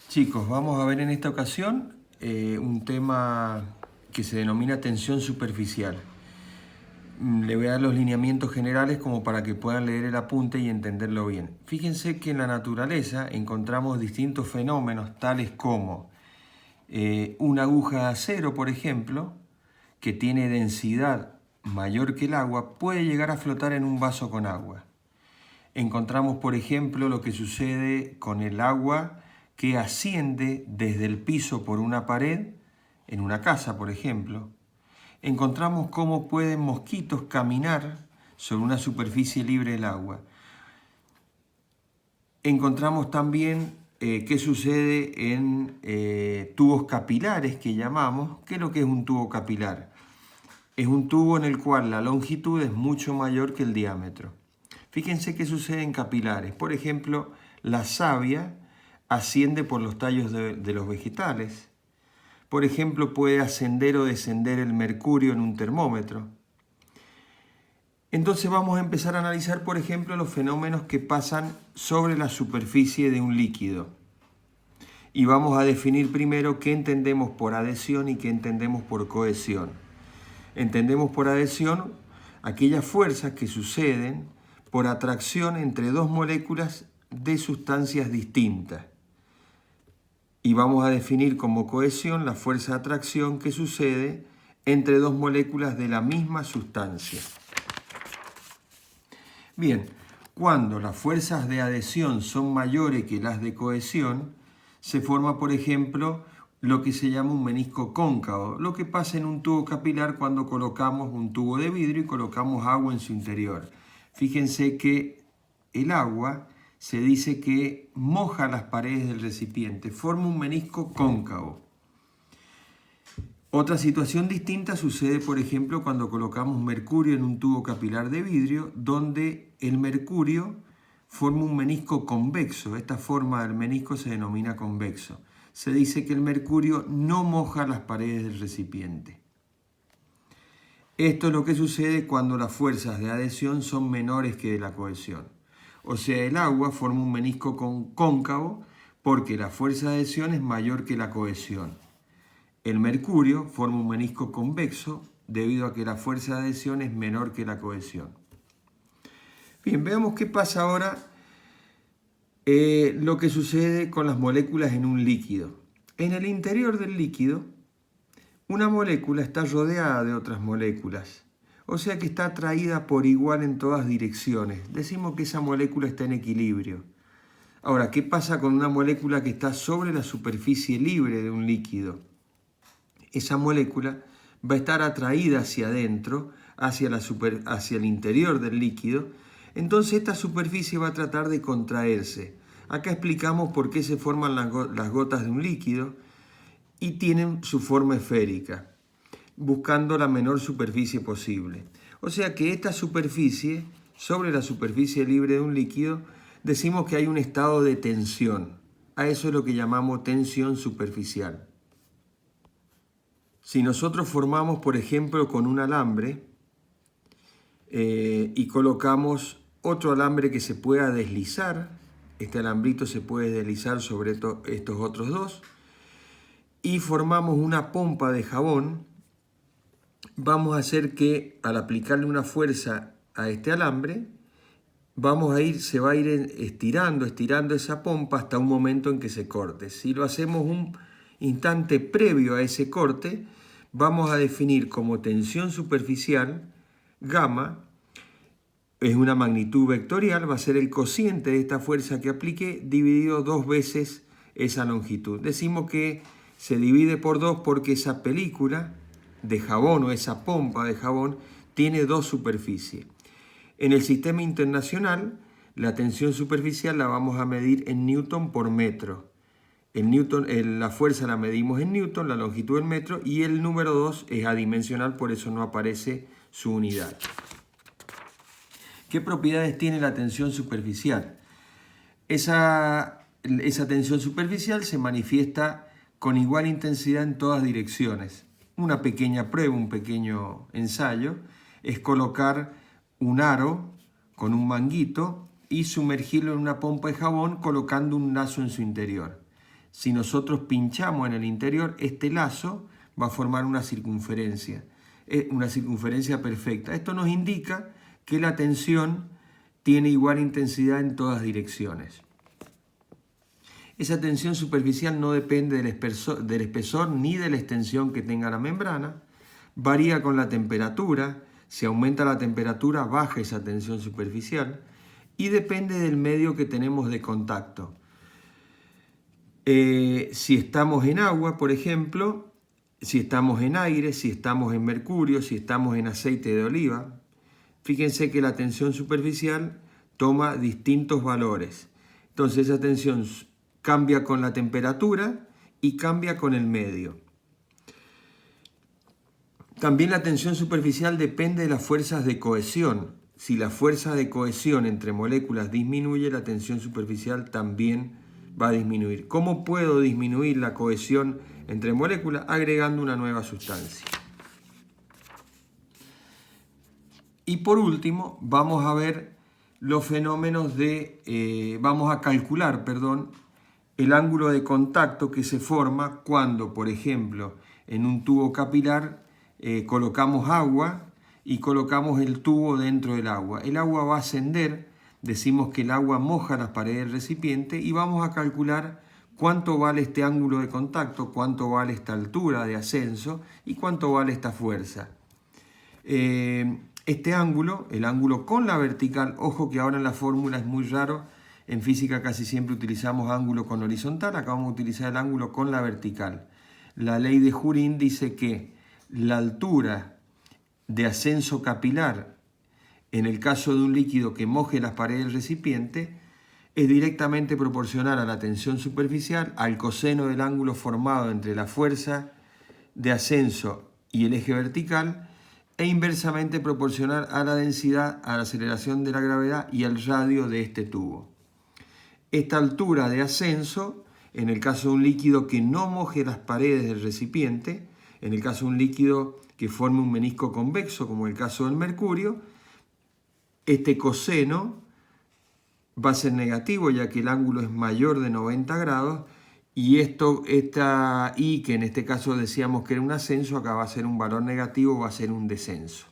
Chicos, vamos a ver en esta ocasión un tema que se denomina tensión superficial. Le voy a dar los lineamientos generales como para que puedan leer el apunte y entenderlo bien. Fíjense que en la naturaleza encontramos distintos fenómenos tales como una aguja de acero, por ejemplo, que tiene densidad mayor que el agua, puede llegar a flotar en un vaso con agua. Encontramos, por ejemplo, lo que sucede con el agua que asciende desde el piso por una pared, en una casa, por ejemplo. Encontramos cómo pueden mosquitos caminar sobre una superficie libre del agua. Encontramos también qué sucede en tubos capilares que llamamos. ¿Qué es lo que es un tubo capilar? Es un tubo en el cual la longitud es mucho mayor que el diámetro. Fíjense qué sucede en capilares. Por ejemplo, la savia asciende por los tallos de los vegetales. Por ejemplo, puede ascender o descender el mercurio en un termómetro. Entonces vamos a empezar a analizar, por ejemplo, los fenómenos que pasan sobre la superficie de un líquido. Y vamos a definir primero qué entendemos por adhesión y qué entendemos por cohesión. Entendemos por adhesión aquellas fuerzas que suceden por atracción entre dos moléculas de sustancias distintas. Y vamos a definir como cohesión la fuerza de atracción que sucede entre dos moléculas de la misma sustancia. Bien, cuando las fuerzas de adhesión son mayores que las de cohesión, se forma, por ejemplo, lo que se llama un menisco cóncavo, lo que pasa en un tubo capilar cuando colocamos un tubo de vidrio y colocamos agua en su interior. Fíjense que el agua se dice que moja las paredes del recipiente, forma un menisco cóncavo. Otra situación distinta sucede, por ejemplo, cuando colocamos mercurio en un tubo capilar de vidrio, donde el mercurio forma un menisco convexo. Esta forma del menisco se denomina convexo. Se dice que el mercurio no moja las paredes del recipiente. Esto es lo que sucede cuando las fuerzas de adhesión son menores que de la cohesión. O sea, el agua forma un menisco cóncavo porque la fuerza de adhesión es mayor que la cohesión. El mercurio forma un menisco convexo debido a que la fuerza de adhesión es menor que la cohesión. Bien, veamos qué pasa ahora lo que sucede con las moléculas en un líquido. En el interior del líquido, una molécula está rodeada de otras moléculas, o sea que está atraída por igual en todas direcciones. Decimos que esa molécula está en equilibrio. Ahora, ¿qué pasa con una molécula que está sobre la superficie libre de un líquido? Esa molécula va a estar atraída hacia adentro, hacia el interior del líquido. Entonces esta superficie va a tratar de contraerse. Acá explicamos por qué se forman las gotas de un líquido y tienen su forma esférica, buscando la menor superficie posible. O sea que esta superficie, sobre la superficie libre de un líquido, decimos que hay un estado de tensión. A eso es lo que llamamos tensión superficial. Si nosotros formamos, por ejemplo, con un alambre y colocamos otro alambre que se pueda deslizar, este alambrito se puede deslizar sobre estos otros dos, y formamos una pompa de jabón, vamos a hacer que al aplicarle una fuerza a este alambre, se va a ir estirando esa pompa hasta un momento en que se corte. Si lo hacemos un instante previo a ese corte, vamos a definir como tensión superficial, gamma, es una magnitud vectorial, va a ser el cociente de esta fuerza que aplique dividido 2 veces esa longitud. Decimos que se divide por 2 porque esa película de jabón o esa pompa de jabón tiene 2 superficies. En el sistema internacional, la tensión superficial la vamos a medir en newton por metro. La fuerza la medimos en newton, la longitud en metro, y el número 2 es adimensional, por eso no aparece su unidad. ¿Qué propiedades tiene la tensión superficial? Esa tensión superficial se manifiesta con igual intensidad en todas direcciones. Una pequeña prueba, un pequeño ensayo, es colocar un aro con un manguito y sumergirlo en una pompa de jabón colocando un lazo en su interior. si nosotros pinchamos en el interior, este lazo va a formar una circunferencia perfecta. Esto nos indica que la tensión tiene igual intensidad en todas direcciones. Esa tensión superficial no depende del espesor ni de la extensión que tenga la membrana, varía con la temperatura. Si aumenta la temperatura, baja esa tensión superficial y depende del medio que tenemos de contacto. Si estamos en agua, por ejemplo, si estamos en aire, si estamos en mercurio, si estamos en aceite de oliva, fíjense que la tensión superficial toma distintos valores. Entonces esa tensión cambia con la temperatura y cambia con el medio. También la tensión superficial depende de las fuerzas de cohesión. Si la fuerza de cohesión entre moléculas disminuye, la tensión superficial también va a disminuir. ¿Cómo puedo disminuir la cohesión entre moléculas? Agregando una nueva sustancia. Y por último, vamos a ver los fenómenos vamos a calcular, el ángulo de contacto que se forma cuando, por ejemplo, en un tubo capilar colocamos agua y colocamos el tubo dentro del agua. El agua va a ascender, decimos que el agua moja las paredes del recipiente y vamos a calcular cuánto vale este ángulo de contacto, cuánto vale esta altura de ascenso y cuánto vale esta fuerza. Este ángulo, el ángulo con la vertical, ojo que ahora en la fórmula es muy raro, en física casi siempre utilizamos ángulo con horizontal, acá vamos a utilizar el ángulo con la vertical. La ley de Jurín dice que la altura de ascenso capilar en el caso de un líquido que moje las paredes del recipiente es directamente proporcional a la tensión superficial, al coseno del ángulo formado entre la fuerza de ascenso y el eje vertical, e inversamente proporcional a la densidad, a la aceleración de la gravedad y al radio de este tubo. Esta altura de ascenso, en el caso de un líquido que no moje las paredes del recipiente, en el caso de un líquido que forme un menisco convexo, como el caso del mercurio, este coseno va a ser negativo, ya que el ángulo es mayor de 90 grados, y esta I, que en este caso decíamos que era un ascenso, acá va a ser un valor negativo, va a ser un descenso.